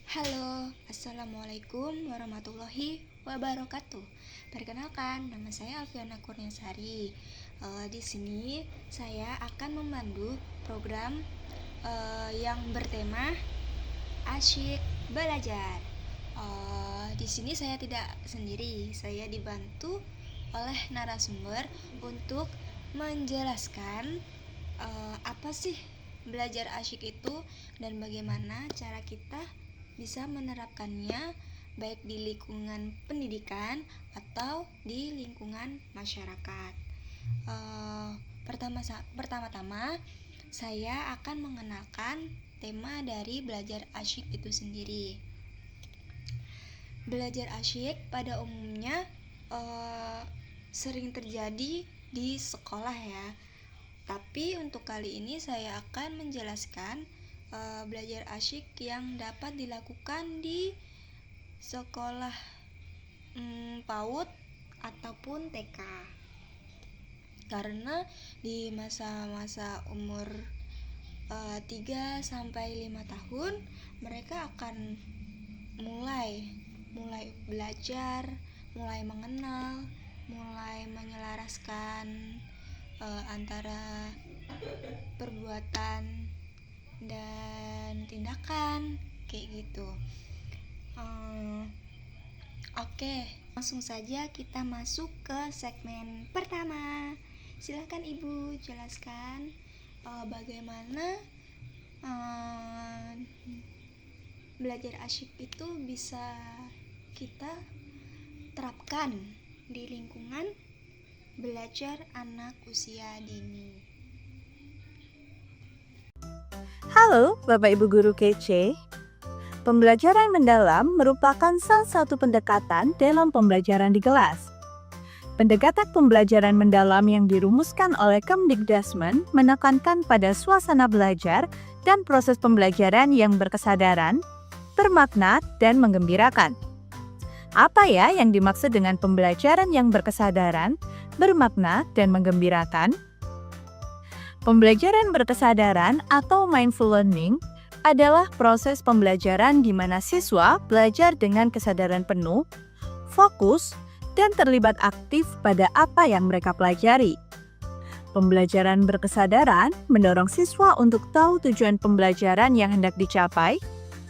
Halo, Assalamualaikum warahmatullahi wabarakatuh. Perkenalkan, nama saya Alfiana Kurniasari. Di sini saya akan memandu program yang bertema Asyik Belajar. Di sini saya tidak sendiri, saya dibantu oleh narasumber untuk menjelaskan apa sih belajar asyik itu dan bagaimana cara kita bisa menerapkannya baik di lingkungan pendidikan atau di lingkungan masyarakat. Pertama-tama saya akan mengenalkan tema dari belajar asyik itu sendiri. Belajar asyik pada umumnya sering terjadi di sekolah ya. Tapi untuk kali ini saya akan menjelaskan belajar asyik yang dapat dilakukan di sekolah PAUD ataupun TK. Karena di masa-masa umur 3 sampai 5 tahun mereka akan mulai belajar, mulai mengenal, mulai menyelaraskan antara perbuatan dan tindakan kayak gitu. Oke, langsung saja kita masuk ke segmen pertama. Silakan Ibu jelaskan bagaimana belajar asyik itu bisa kita terapkan di lingkungan belajar anak usia dini. Halo Bapak Ibu Guru kece. Pembelajaran mendalam merupakan salah satu pendekatan dalam pembelajaran di kelas. Pendekatan pembelajaran mendalam yang dirumuskan oleh Kemdikbudrismen menekankan pada suasana belajar dan proses pembelajaran yang berkesadaran, bermakna, dan menggembirakan. Apa ya yang dimaksud dengan pembelajaran yang berkesadaran, bermakna, dan menggembirakan? Pembelajaran berkesadaran atau mindful learning adalah proses pembelajaran di mana siswa belajar dengan kesadaran penuh, fokus, dan terlibat aktif pada apa yang mereka pelajari. Pembelajaran berkesadaran mendorong siswa untuk tahu tujuan pembelajaran yang hendak dicapai,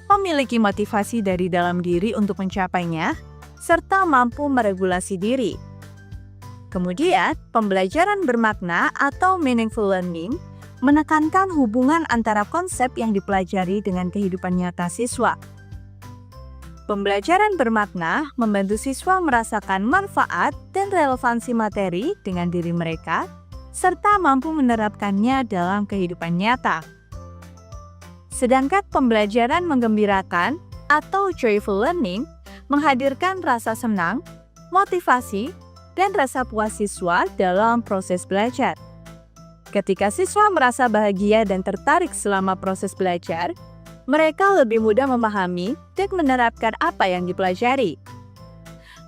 memiliki motivasi dari dalam diri untuk mencapainya, serta mampu meregulasi diri. Kemudian, pembelajaran bermakna atau meaningful learning menekankan hubungan antara konsep yang dipelajari dengan kehidupan nyata siswa. Pembelajaran bermakna membantu siswa merasakan manfaat dan relevansi materi dengan diri mereka, serta mampu menerapkannya dalam kehidupan nyata. Sedangkan pembelajaran menggembirakan atau joyful learning menghadirkan rasa senang, motivasi, dan rasa puas siswa dalam proses belajar. Ketika siswa merasa bahagia dan tertarik selama proses belajar, mereka lebih mudah memahami dan menerapkan apa yang dipelajari.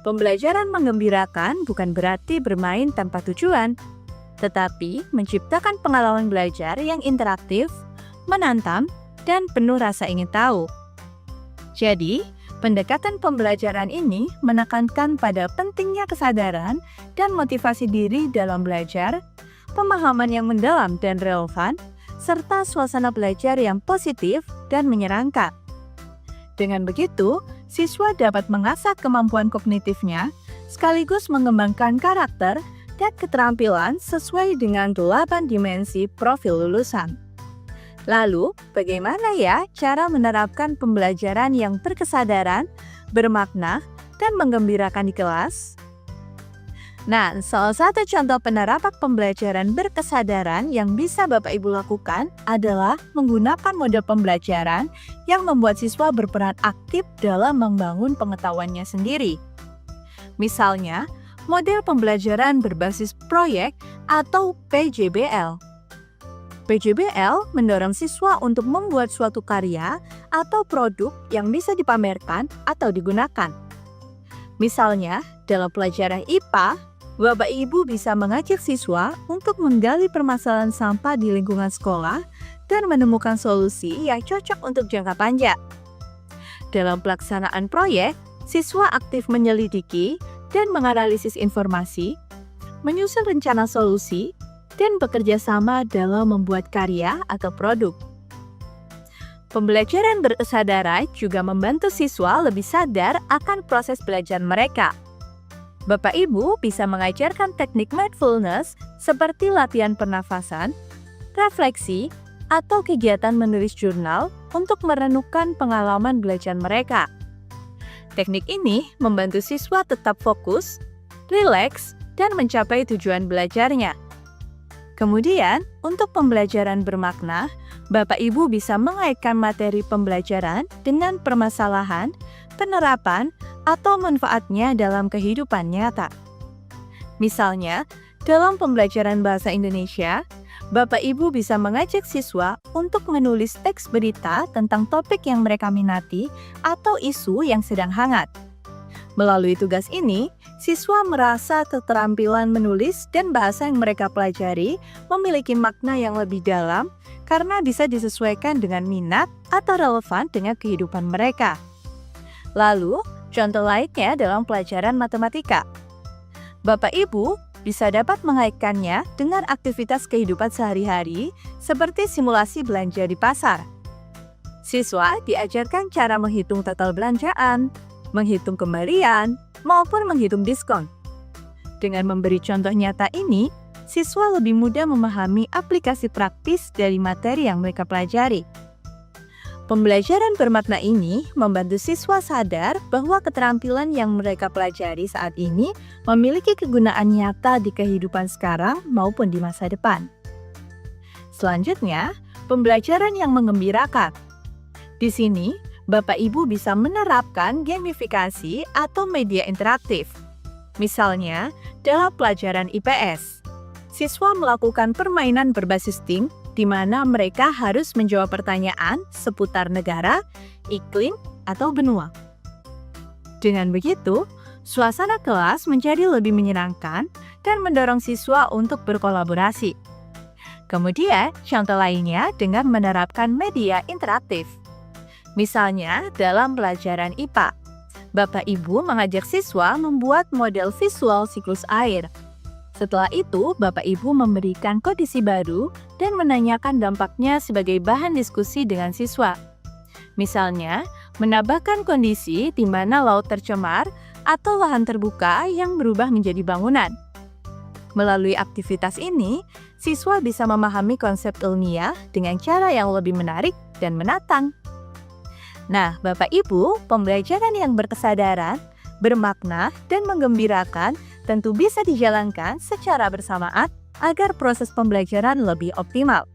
Pembelajaran menggembirakan bukan berarti bermain tanpa tujuan, tetapi menciptakan pengalaman belajar yang interaktif, menantang, dan penuh rasa ingin tahu. Jadi, pendekatan pembelajaran ini menekankan pada pentingnya kesadaran dan motivasi diri dalam belajar, pemahaman yang mendalam dan relevan, serta suasana belajar yang positif dan menyenangkan. Dengan begitu, siswa dapat mengasah kemampuan kognitifnya, sekaligus mengembangkan karakter dan keterampilan sesuai dengan 8 dimensi profil lulusan. Lalu, bagaimana ya cara menerapkan pembelajaran yang berkesadaran, bermakna, dan menggembirakan di kelas? Nah, salah satu contoh penerapan pembelajaran berkesadaran yang bisa Bapak Ibu lakukan adalah menggunakan model pembelajaran yang membuat siswa berperan aktif dalam membangun pengetahuannya sendiri. Misalnya, model pembelajaran berbasis proyek atau PJBL. PJBL mendorong siswa untuk membuat suatu karya atau produk yang bisa dipamerkan atau digunakan. Misalnya, dalam pelajaran IPA, Bapak Ibu bisa mengajak siswa untuk menggali permasalahan sampah di lingkungan sekolah dan menemukan solusi yang cocok untuk jangka panjang. Dalam pelaksanaan proyek, siswa aktif menyelidiki dan menganalisis informasi, menyusun rencana solusi, dan bekerja sama dalam membuat karya atau produk. Pembelajaran berkesadaran juga membantu siswa lebih sadar akan proses belajar mereka. Bapak Ibu bisa mengajarkan teknik mindfulness seperti latihan pernafasan, refleksi, atau kegiatan menulis jurnal untuk merenungkan pengalaman belajar mereka. Teknik ini membantu siswa tetap fokus, rileks, dan mencapai tujuan belajarnya. Kemudian, untuk pembelajaran bermakna, Bapak Ibu bisa mengaitkan materi pembelajaran dengan permasalahan, penerapan, atau manfaatnya dalam kehidupan nyata. Misalnya, dalam pembelajaran bahasa Indonesia, Bapak Ibu bisa mengajak siswa untuk menulis teks berita tentang topik yang mereka minati atau isu yang sedang hangat. Melalui tugas ini, siswa merasa keterampilan menulis dan bahasa yang mereka pelajari memiliki makna yang lebih dalam karena bisa disesuaikan dengan minat atau relevan dengan kehidupan mereka. Lalu, contoh lainnya dalam pelajaran matematika. Bapak Ibu bisa dapat mengaitkannya dengan aktivitas kehidupan sehari-hari seperti simulasi belanja di pasar. Siswa diajarkan cara menghitung total belanjaan, menghitung kembalian, maupun menghitung diskon. Dengan memberi contoh nyata ini, siswa lebih mudah memahami aplikasi praktis dari materi yang mereka pelajari. Pembelajaran bermakna ini membantu siswa sadar bahwa keterampilan yang mereka pelajari saat ini memiliki kegunaan nyata di kehidupan sekarang maupun di masa depan. Selanjutnya, pembelajaran yang menggembirakan. Di sini, Bapak Ibu bisa menerapkan gamifikasi atau media interaktif. Misalnya, dalam pelajaran IPS, siswa melakukan permainan berbasis tim di mana mereka harus menjawab pertanyaan seputar negara, iklim, atau benua. Dengan begitu, suasana kelas menjadi lebih menyenangkan dan mendorong siswa untuk berkolaborasi. Kemudian, contoh lainnya dengan menerapkan media interaktif. Misalnya, dalam pelajaran IPA, Bapak Ibu mengajak siswa membuat model visual siklus air. Setelah itu, Bapak Ibu memberikan kondisi baru dan menanyakan dampaknya sebagai bahan diskusi dengan siswa. Misalnya, menambahkan kondisi di mana laut tercemar atau lahan terbuka yang berubah menjadi bangunan. Melalui aktivitas ini, siswa bisa memahami konsep ilmiah dengan cara yang lebih menarik dan menantang. Nah, Bapak Ibu, pembelajaran yang berkesadaran, bermakna, dan menggembirakan tentu bisa dijalankan secara bersamaan agar proses pembelajaran lebih optimal.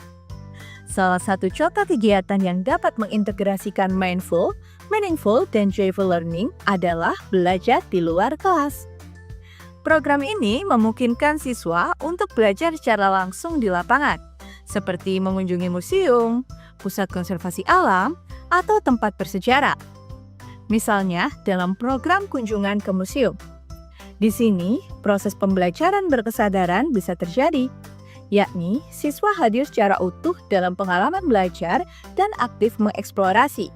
Salah satu contoh kegiatan yang dapat mengintegrasikan mindful, meaningful, dan joyful learning adalah belajar di luar kelas. Program ini memungkinkan siswa untuk belajar secara langsung di lapangan, seperti mengunjungi museum, pusat konservasi alam, atau tempat bersejarah. Misalnya, dalam program kunjungan ke museum. Di sini, proses pembelajaran berkesadaran bisa terjadi, yakni siswa hadir secara utuh dalam pengalaman belajar dan aktif mengeksplorasi.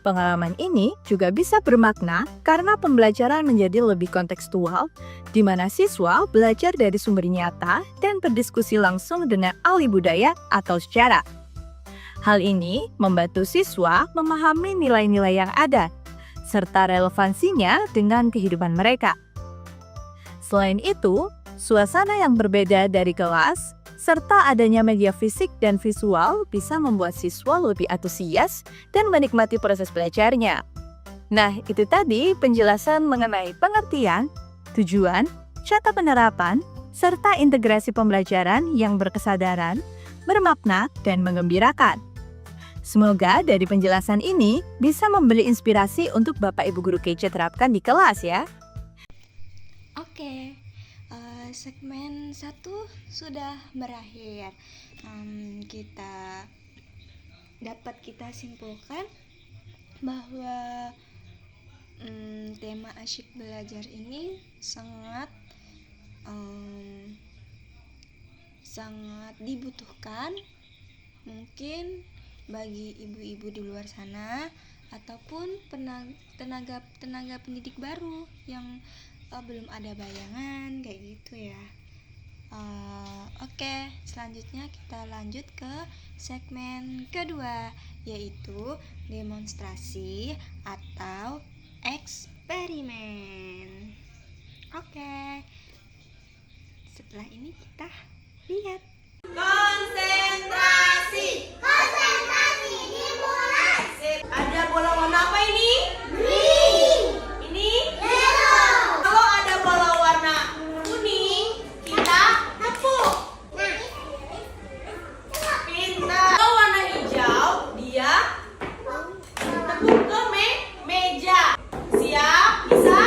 Pengalaman ini juga bisa bermakna karena pembelajaran menjadi lebih kontekstual, di mana siswa belajar dari sumber nyata dan berdiskusi langsung dengan ahli budaya atau sejarah. Hal ini membantu siswa memahami nilai-nilai yang ada, serta relevansinya dengan kehidupan mereka. Selain itu, suasana yang berbeda dari kelas, serta adanya media fisik dan visual bisa membuat siswa lebih antusias dan menikmati proses belajarnya. Nah, itu tadi penjelasan mengenai pengertian, tujuan, cara penerapan, serta integrasi pembelajaran yang berkesadaran, bermakna, dan menggembirakan. Semoga dari penjelasan ini bisa memberi inspirasi untuk Bapak Ibu Guru kece terapkan di kelas ya. Oke, segmen 1 sudah berakhir. Kita simpulkan bahwa tema asyik belajar ini sangat dibutuhkan. Mungkin bagi ibu-ibu di luar sana ataupun tenaga pendidik baru yang belum ada bayangan kayak gitu ya. Oke, selanjutnya kita lanjut ke segmen kedua, yaitu demonstrasi atau eksperimen. Oke, setelah ini kita lihat. Konsentrasi. Konsentrasi dimulai. Ada bola warna apa ini? Green. Ini? Yellow. Kalau ada bola warna kuning, kita tepuk. Pintar. Kalau warna hijau, dia tepuk ke meja. Siap? Bisa?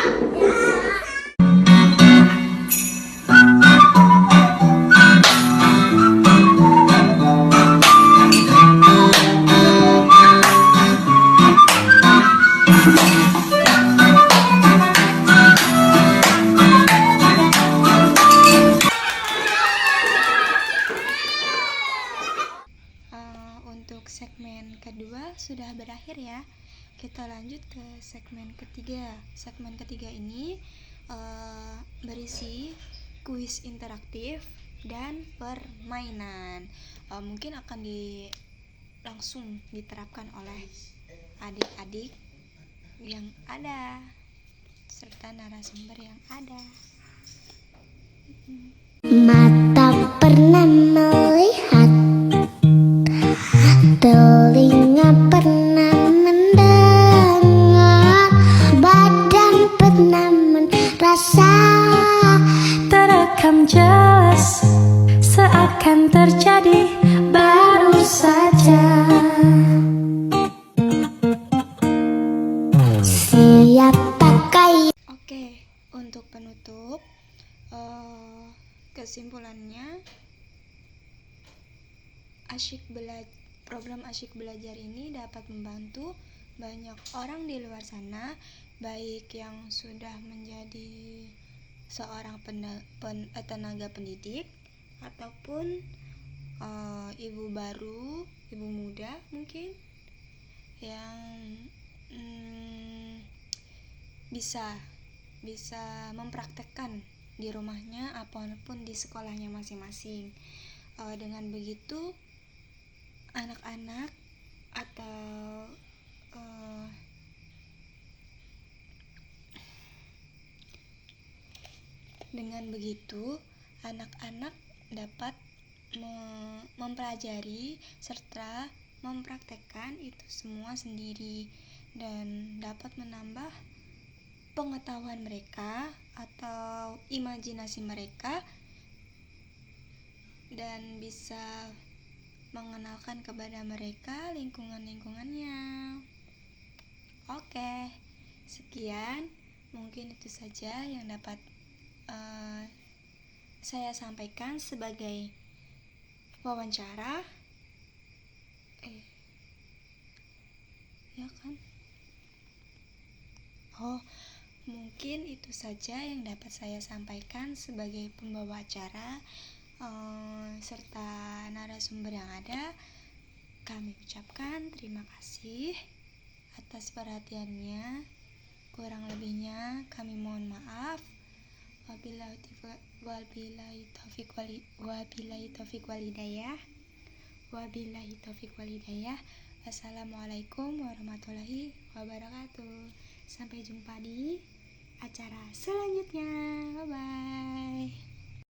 Untuk segmen kedua sudah berakhir ya. Kita lanjut ke segmen ketiga. Segmen ketiga ini berisi kuis interaktif dan permainan. Mungkin akan langsung diterapkan oleh adik-adik yang ada serta narasumber yang ada. Mata pernah melihat, telinga pernah mendengar, badan pernah merasa, terekam jelas seakan terjadi baru saja. Siapakah Oke, untuk penutup kesimpulannya program Asyik Belajar ini dapat membantu banyak orang di luar sana, baik yang sudah menjadi seorang tenaga pendidik ataupun ibu baru, ibu muda mungkin yang bisa mempraktekkan di rumahnya ataupun di sekolahnya masing-masing. Dengan begitu anak-anak atau dengan begitu anak-anak dapat mempelajari serta mempraktekkan itu semua sendiri dan dapat menambah pengetahuan mereka atau imajinasi mereka dan bisa mengenalkan kepada mereka lingkungannya. Oke, sekian mungkin itu saja yang dapat saya sampaikan sebagai wawancara. Ya kan? Mungkin itu saja yang dapat saya sampaikan sebagai pembawa acara serta narasumber yang ada. Kami ucapkan terima kasih atas perhatiannya. Kurang lebihnya kami mohon maaf. Wabillahi taufiq walhidayah. Assalamualaikum warahmatullahi wabarakatuh. Sampai jumpa di acara selanjutnya.